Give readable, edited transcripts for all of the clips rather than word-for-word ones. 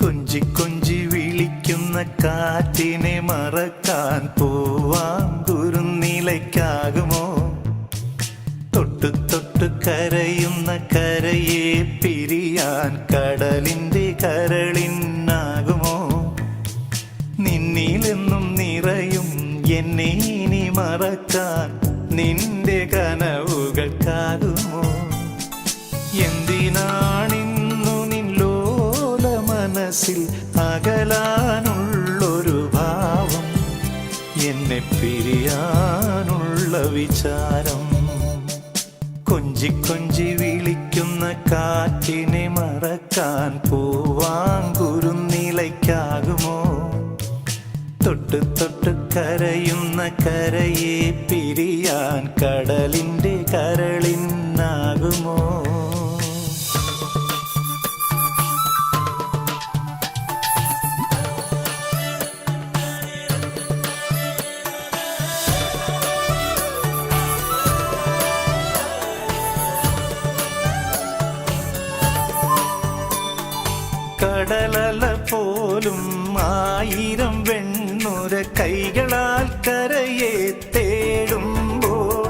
കൊഞ്ചി കൊഞ്ചി വിളിക്കുന്ന കാറ്റിനെ മറക്കാൻ പൂവാങ്കുരുന്നിലയ്ക്കാകുമോ? തൊട്ടു തൊട്ടു കരയുന്ന കരയെ പിരിയാൻ കടലിൻ്റെ കരളിനാകുമോ? നിന്നിലെന്നും നിറയും എന്നെ ഇനി മറക്കാൻ നിന്റെ കനവുകൾക്കാകുമോ? എന്തിനാണിന്നു നിന്നോല മനസ്സിൽ അകലാനുള്ളൊരു ഭാവം, എന്നെ പിരിയാനുള്ള വിചാരം? കൊഞ്ചി കൊഞ്ചി വിളിക്കുന്ന കാറ്റിനെ മറക്കാൻ പൂവാങ്കുരുന്നിലയ്ക്കാകുമോ? തൊട്ടു തൊട്ടു കരയുന്ന കരയെ പിരിയാൻ കടലിൻ്റെ കരളിനാകുമോ? കടലല പോലും ആയിരം വെണ്ണുര കൈകളാൽ കരയെ തേടുമ്പോൾ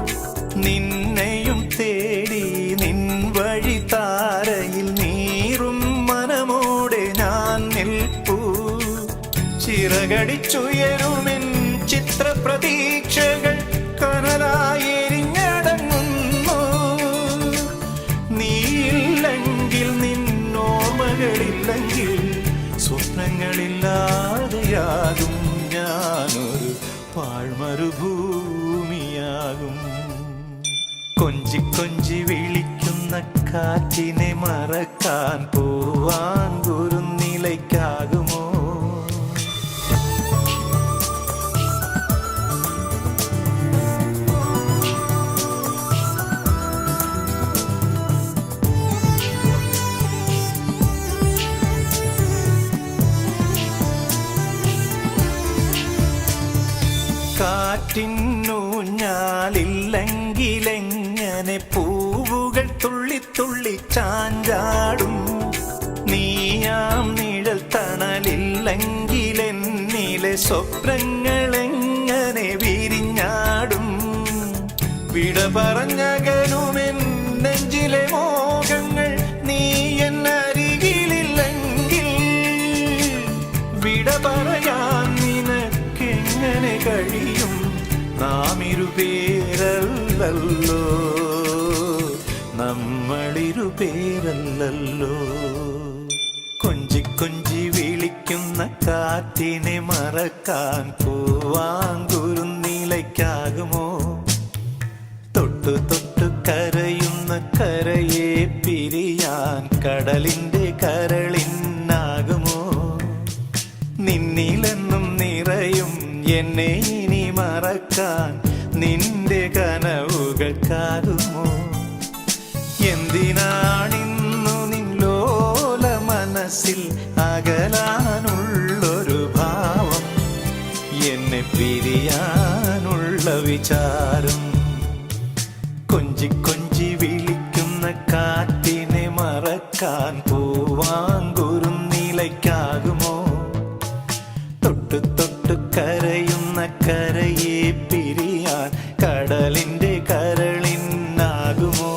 നിന്നെയും തേടി നിൻ വഴി താരയിൽ നീറും മനമോടെ ഞാൻ നിൽപ്പൂ. ചിറകടിച്ചുയരുമെൻ ചിത്രപ്രതീക്ഷകൾ കനലായി എരിഞ്ഞടങ്ങുന്നു. നീയില്ലെങ്കിൽ നിന്നോർമ്മകളില്ലെങ്കിൽ സ്വപ്നങ്ങളില്ലാതെയാകും ഞാനൊരു പാഴ്മരുഭൂമിയാകും. കൊഞ്ചി കൊഞ്ചി വിളിക്കുന്ന കാറ്റിനെ മറക്കാൻ പൂവാങ്കുരുന്നിലയ്ക്കാകുമോ? കാറ്റിന്നൂഞ്ഞാലില്ലെങ്കിലെങ്ങനെ പൂവുകൾ തുള്ളി തുള്ളി ചാഞ്ചാടും? നീയാം നിഴൽ തണലില്ലെങ്കിലെന്നിലെ സ്വപ്നങ്ങളെങ്ങനെ വിരിഞ്ഞാടും? വിട പറഞ്ഞകലുമെൻ നെഞ്ചിലെ മോഹങ്ങൾ നീ എന്നരികിലില്ലെങ്കിൽ വിട പറയാൻ നിനക്കെങ്ങനെ കഴിയും? നാം ഇരുപേരല്ലോ, നമ്മളിരുപേരല്ലോ. കൊഞ്ചി കൊഞ്ചി വിളിക്കുന്ന കാറ്റിനെ മറക്കാൻ പൂവാങ്കുരുന്നിലയ്ക്കാകുമോ? തൊട്ടു തൊട്ടു കരയുന്ന കരയെ പിരിയാൻ കടലിൻ്റെ കരളിനാകുമോ? നിന്നിലെന്നും നിറയും എന്നെ ഇനി മറക്കാൻ നിന്റെ കനവുകൾക്കാകുമോ? എന്തിനാണിന്നു നിന്നോല മനസ്സിൽ അകലാനുള്ളൊരു ഭാവം, എന്നെ പിരിയാനുള്ള വിചാരം? കൊഞ്ചി കൊഞ്ചി വിളിക്കുന്ന കാറ്റിനെ മറക്കാൻ പൂവാങ്കുരുന്നിലയ്ക്കാകുമോ? തൊട്ടു തൊട്ടു കരയുന്ന കരയെ പിരിയാൻ കടലിൻ്റെ കരളിനാകുമോ?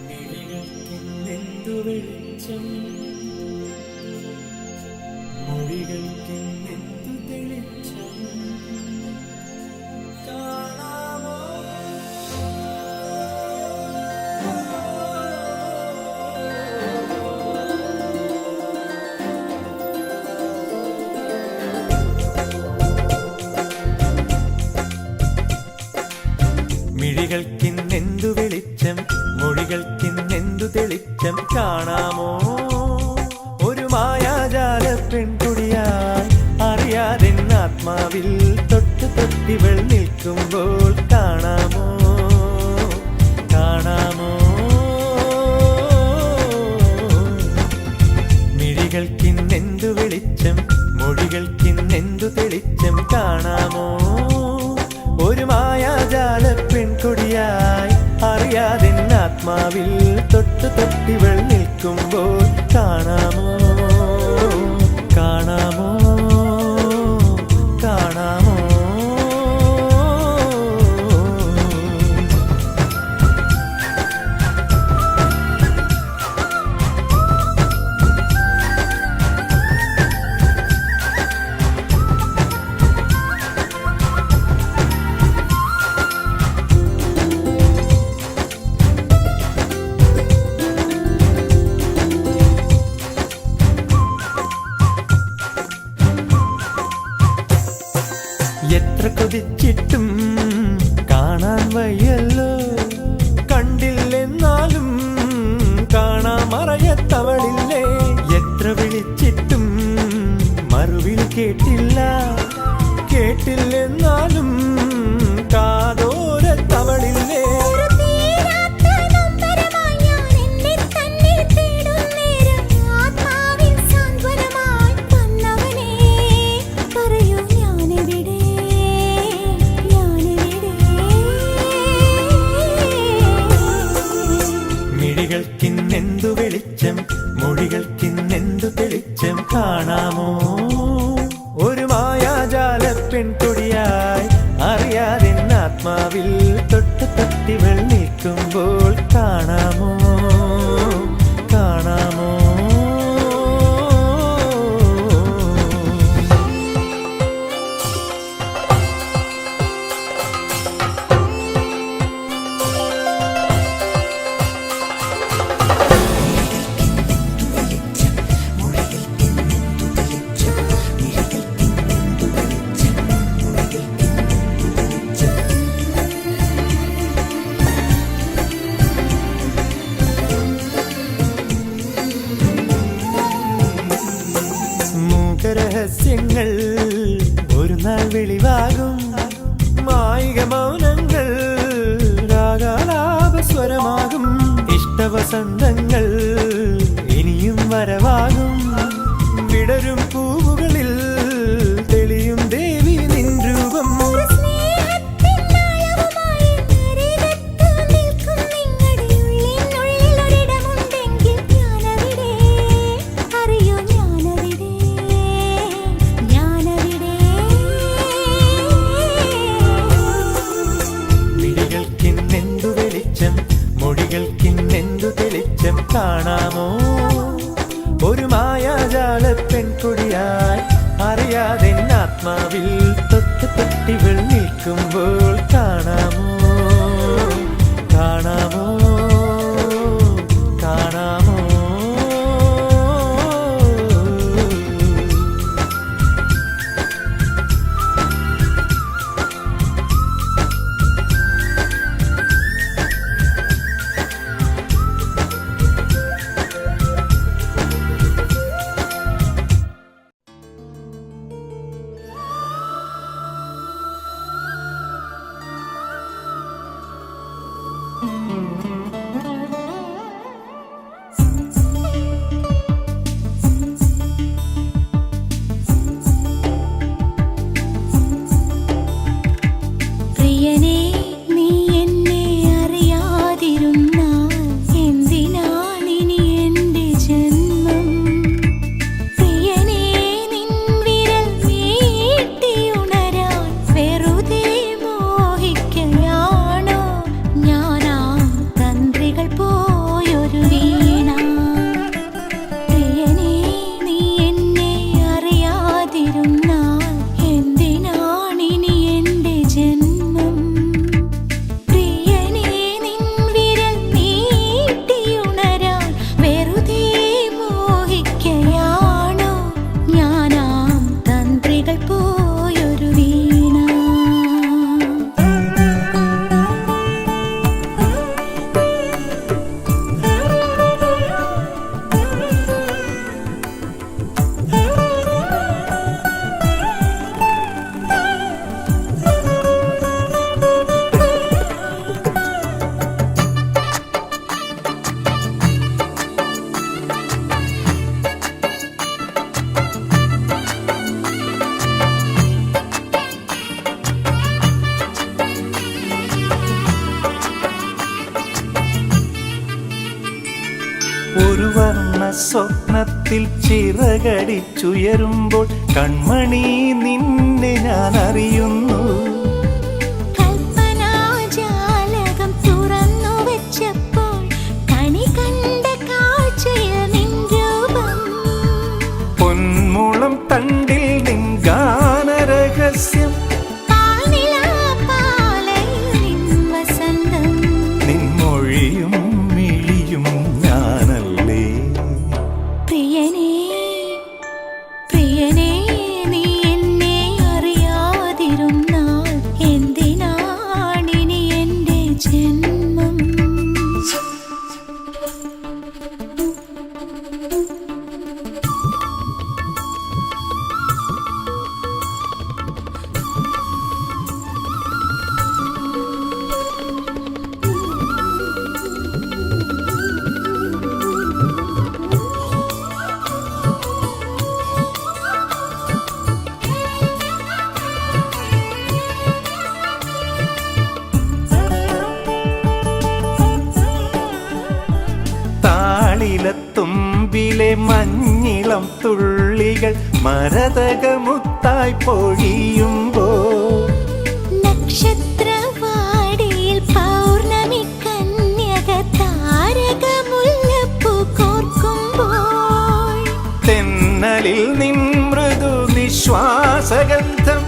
മിഴികൾക്കിന്നെന്തു വെളിച്ചം, മൊഴികൾക്കിന്നെന്തു തെളിച്ചം, കാണാമോ? മിഴികൾക്കിന്നെന്തു വെളിച്ചം, മൊഴികൾക്കിന്നെന്തു തെളിച്ചം, കാണാമോ? ഒരു മായാജാല പെൺകുടിയായി അറിയാതെ ആത്മാവിൽ തൊട്ടു തൊട്ടിവൾ നിൽക്കുമ്പോൾ കാണാമോ? കാണാമോ? മിഴികൾക്കിന്നെന്തു വെളിച്ചം, മൊഴികൾക്കിന്നെന്തു തെളിച്ചം, കാണാമോ? ഒരു മായാജാല പെൺകുടിയായി അറിയാതെ ആത്മാവിൽ തൊട്ടു തൊട്ടിവൾ നിൽക്കുമ്പോൾ കാണാമോ കാണാമോ കാണാമോ എത്ര കൊതിച്ചിട്ടും കാണാൻ വയ്യല്ലോ കണ്ടില്ലെന്നാലും കാണാമറയത്തവളില്ലേ എത്ര വിളിച്ചിട്ടും മറുവിളി കേട്ടില്ല കേട്ടില്ലെന്നാലും കാതോരത്തവളില്ലേ മിഴികൾക്കിന്നെന്തു വെളിച്ചം മൊഴികൾക്കിന്നെന്തു തെളിച്ചം കാണാമോ ഒരു മായാജാല പെൺകൊടിയായി അറിയാതെ ആത്മാവിൽ തൊട്ട് തട്ടിവൾ നിൽക്കുമ്പോൾ കാണാമോ കാണാമോ രഹസ്യങ്ങൾ ഒരു നാൾ വെളിവാകും മായിക മൗനങ്ങൾ രാഗാലാപസ്വരമാകും ഇഷ്ടവസന്തങ്ങൾ ഇനിയും വരവാകും വിടരും പൂവുകളിൽ തെളിയും ദേവി നിൻ രൂപം മൊഴികൾക്കിന്നെന്തു തെളിച്ചം കാണാമോ ഒരു മായാജാല പെൺകൊടിയായി അറിയാതെ ആത്മാവിൽ തൊട്ട് തട്ടിവൾ നിൽക്കുമ്പോൾ കാണാമോ കാണാമോ കാണാമോ എന്തിനാണിനി എന്റെ ജന്മം സ്വപ്നത്തിൽ ചിറകടിച്ചുയരുമ്പോൾ കൺമണി നിന്നെ ഞാൻ അറിയുന്നു. കൽപ്പനാജാലകം തുറന്നു വെച്ചപ്പോൾ കണി കണ്ട കാഴ്ചയിൽ നിൻ രൂപം. പൊന്മുളം തണ്ടിൽ നിൻ ഗാനരഹസ്യം, നിൻമൊഴിയും മിഴിയും ഞാനല്ലേ. പ്രിയനേ പ്രിയനേ, നീ എന്നെ അറിയാതിരുന്നാൽ എന്തിനാണിനി എൻ്റെ ജന്മം? താളിലത്തുമ്പിലെ മഞ്ഞിളം തുള്ളികൾ മരതകമുത്തായി പൊഴിയുമ്പോൾ, നക്ഷത്രവാടിയിൽ പൗർണമി കന്യക താരകമുല്ലപ്പൂ കോർക്കുമ്പോൾ, തെന്നലിൽ നിൻ മൃദു നിശ്വാസഗന്ധം,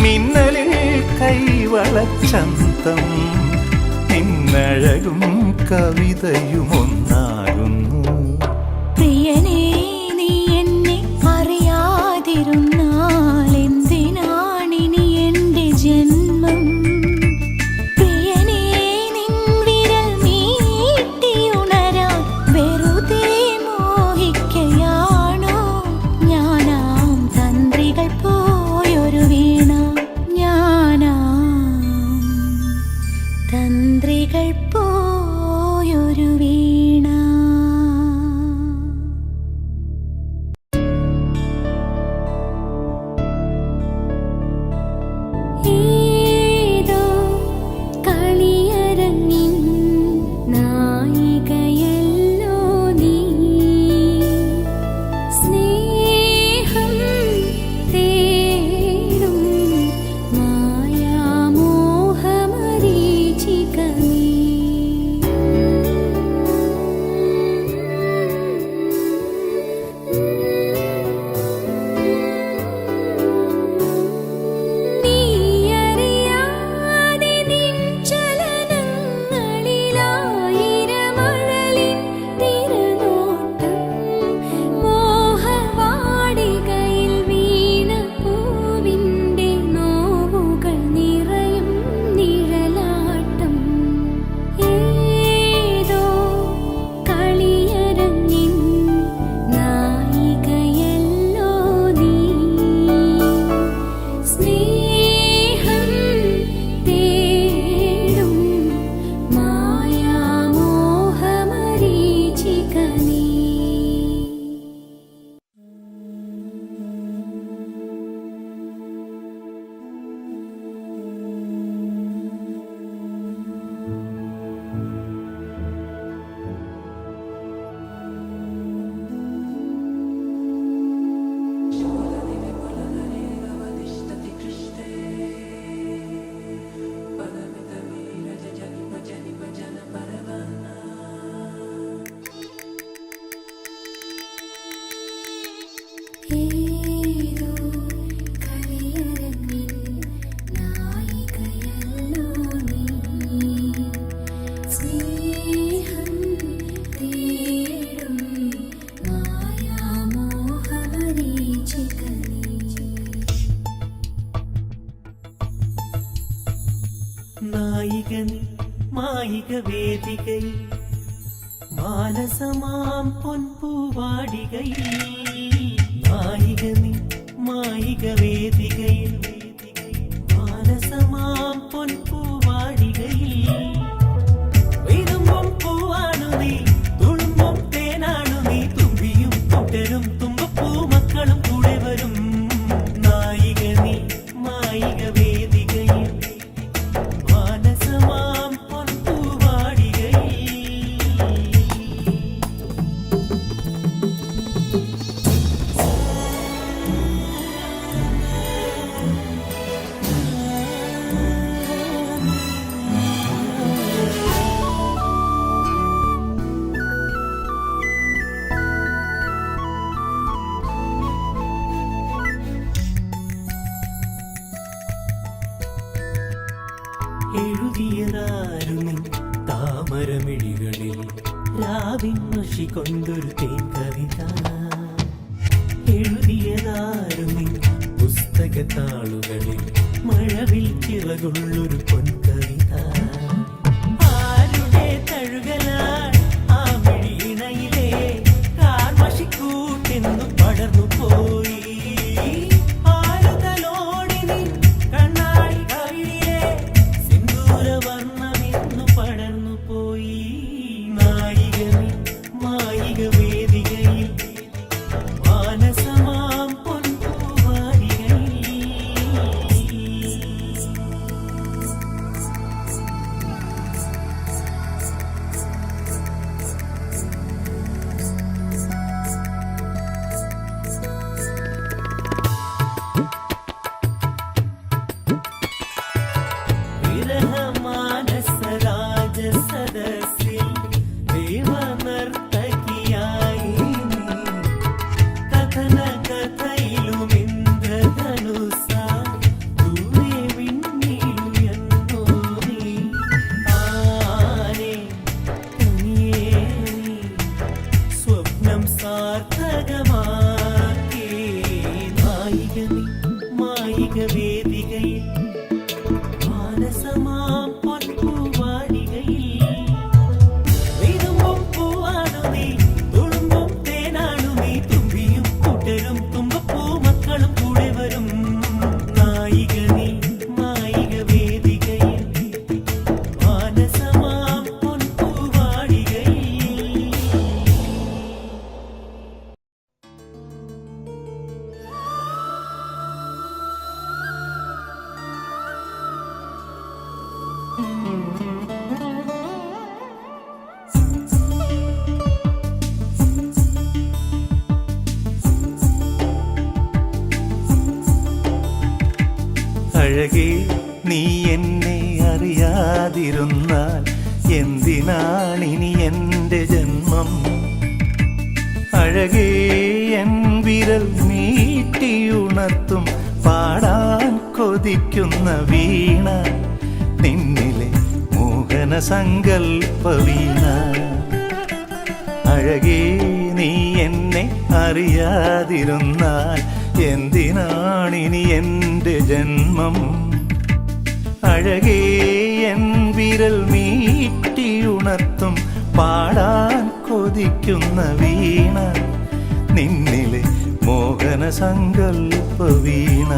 മിന്നലിൽ കൈവളച്ചന്തം, നിന്നഴകും കവിതയും ഒന്നാകുന്നു. പ്രിയനേ, നീ എന്നെ അറിയാതിരുന്നാൽ എന്തിനാണിനി എൻ്റെ ജന്മം? പ്രിയനേ, നിൻ വിരൽ മീട്ടിയുണരാൻ വെറുതെ മോഹിക്കയാണോ? ഞാനാം തന്ത്രികൾ പോയൊരു വീണ, ഞാനാം തന്ത്രികൾ പോയൊരു വീണ. ഏതോ കളിയരങ്ങിൻ നായികയല്ലോ നീ, സ്നേഹം തേടും മായാമോഹമരീചിക നീ. നീയറിയാതെ നിൻ ചലനങ്ങളിലായിരമഴലിൻ തിരനോട്ടം, മോഹവാടികയിൽ വീണ പൂവിൻ്റെ നോവുകൾ നിറയും നിഴലാട്ടം. ഏതോ കളിയരങ്ങിൻ നായികയല്ലോ നീ, സ്നേഹം തേടും മായാമോഹമരീചിക നീ. ഏതോ കളിയരങ്ങിൻ നായികയല്ലോ നീ, സ്നേഹം തേടും മായാമോഹമരീചിക നീ. നായിക നീ മായിക വേദികയിൽ, മാനസമാം പൊൻപൂവാടികയിൽ, നായിക നീ മായിക വേദികയിൽ, മാനസമാം പൊൻപൂവാടികയിൽ, വിരുമ്പും പൂവാണു നീ, തുളുമ്പും തേനാണു നീ, തുമ്പിയും കൂട്ടരും തുമ്പപ്പൂ മക്കളും കൂടെ വരും. നായിക നീ മായിക വേദികയിൽ, മാനസമാം പൊൻപൂവാടികയിൽ. എഴുതിയതാരുമിൻ താമരമിഴികളിൽ രാവിൻ മഷി കൊണ്ടൊരു തേൻ കവിത എഴുതിയതാരുമിൻ പുസ്തകത്താളുകളിൽ മഴവിൽ ചിറകുള്ളൊരു പൊൻകവിത ആരുടെ തഴുകലാൽ ആ മിഴിയിണയിലെ കാർമഷിക്കൂട്ടെന്നു പടർന്നു പോയി അഴകേ നീ എന്നെ അറിയാതിരുന്നാൽ എന്തിനാണിനി എൻ്റെ ജന്മം അഴകേ എൻ വിരൽ മീട്ടിയുണർത്തും പാടാൻ കൊതിക്കുന്ന വീണ നിന്നിലെ മോഹന സങ്കൽപ്പ വീണ അഴകേ നീ എന്നെ അറിയാതിരുന്നാൽ എന്തിനാണിനി എൻ്റെ ജന്മം അഴകേ എൻ വിരൽ മീട്ടിയുണർത്തും പാടാൻ കൊതിക്കുന്ന വീണ നിന്നിലെ മോഹന സങ്കൽപ്പ വീണ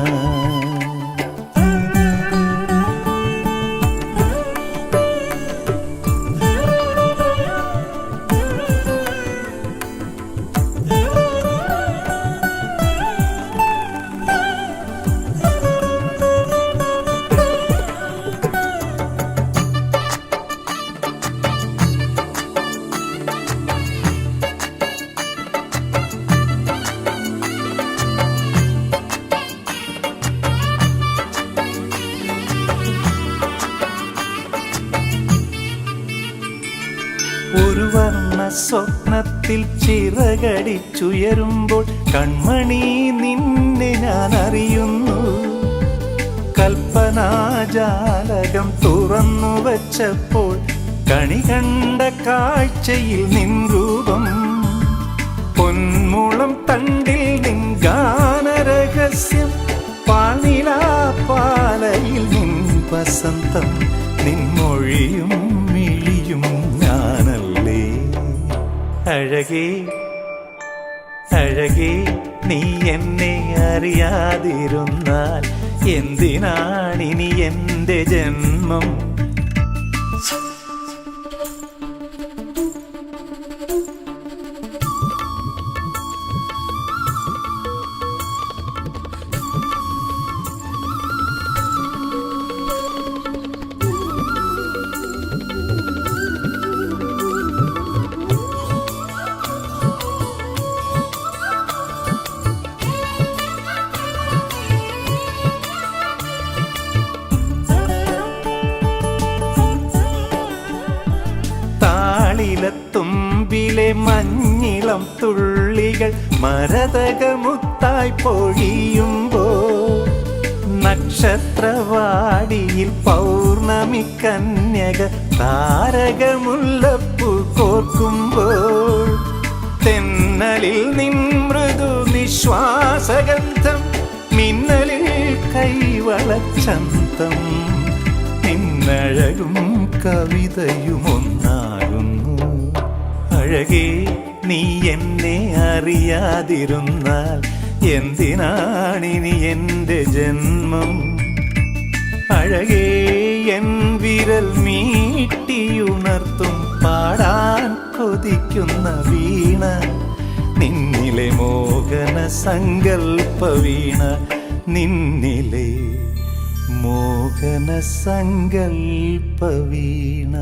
ഒരു വർണ്ണ സ്വപ്നത്തിൽ ചിറകടിച്ചുയരുമ്പോൾ കൺമണി നിന്നെ ഞാൻ അറിയുന്നു കൽപ്പനാജാലകം തുറന്നു വച്ചപ്പോൾ കണി കണ്ട കാഴ്ചയിൽ നിൻ രൂപം പൊന്മുളം തണ്ടിൽ നിൻ ഗാനരഹസ്യം പാൽനിലാപ്പാലയിൽ നിൻ വസന്തം നിൻമൊഴിയും മിഴിയും ഞാനല്ലേ അഴകേ അഴകേ നീ എന്നെ അറിയാതിരുന്നാൽ എന്തിനാണിനി എൻ്റെ ജന്മം തുമ്പിലെ മഞ്ഞിളം തുള്ളികൾ മരതകമുത്തായി പൊഴിയുമ്പോൾ നക്ഷത്രവാടിയിൽ പൗർണമി കന്യക താരകമുല്ലപ്പൂ കോർക്കുമ്പോൾ തെന്നലിൽ നിൻ മൃദു നിശ്വാസഗന്ധം മിന്നലിൽ കൈവളച്ചന്തം നിന്നഴകും കവിതയും ഒന്നാകുന്നു അഴകേ നീ എന്നെ അറിയാതിരുന്നാൽ എന്തിനാണിനി എൻ്റെ ജന്മം അഴകേ എൻ വിരൽ മീട്ടിയുണർത്തും പാടാൻ കൊതിക്കുന്ന വീണ നിന്നിലെ മോഹന സങ്കൽപ്പ വീണ നിന്നിലെ മോഹന സങ്കൽപ്പ വീണ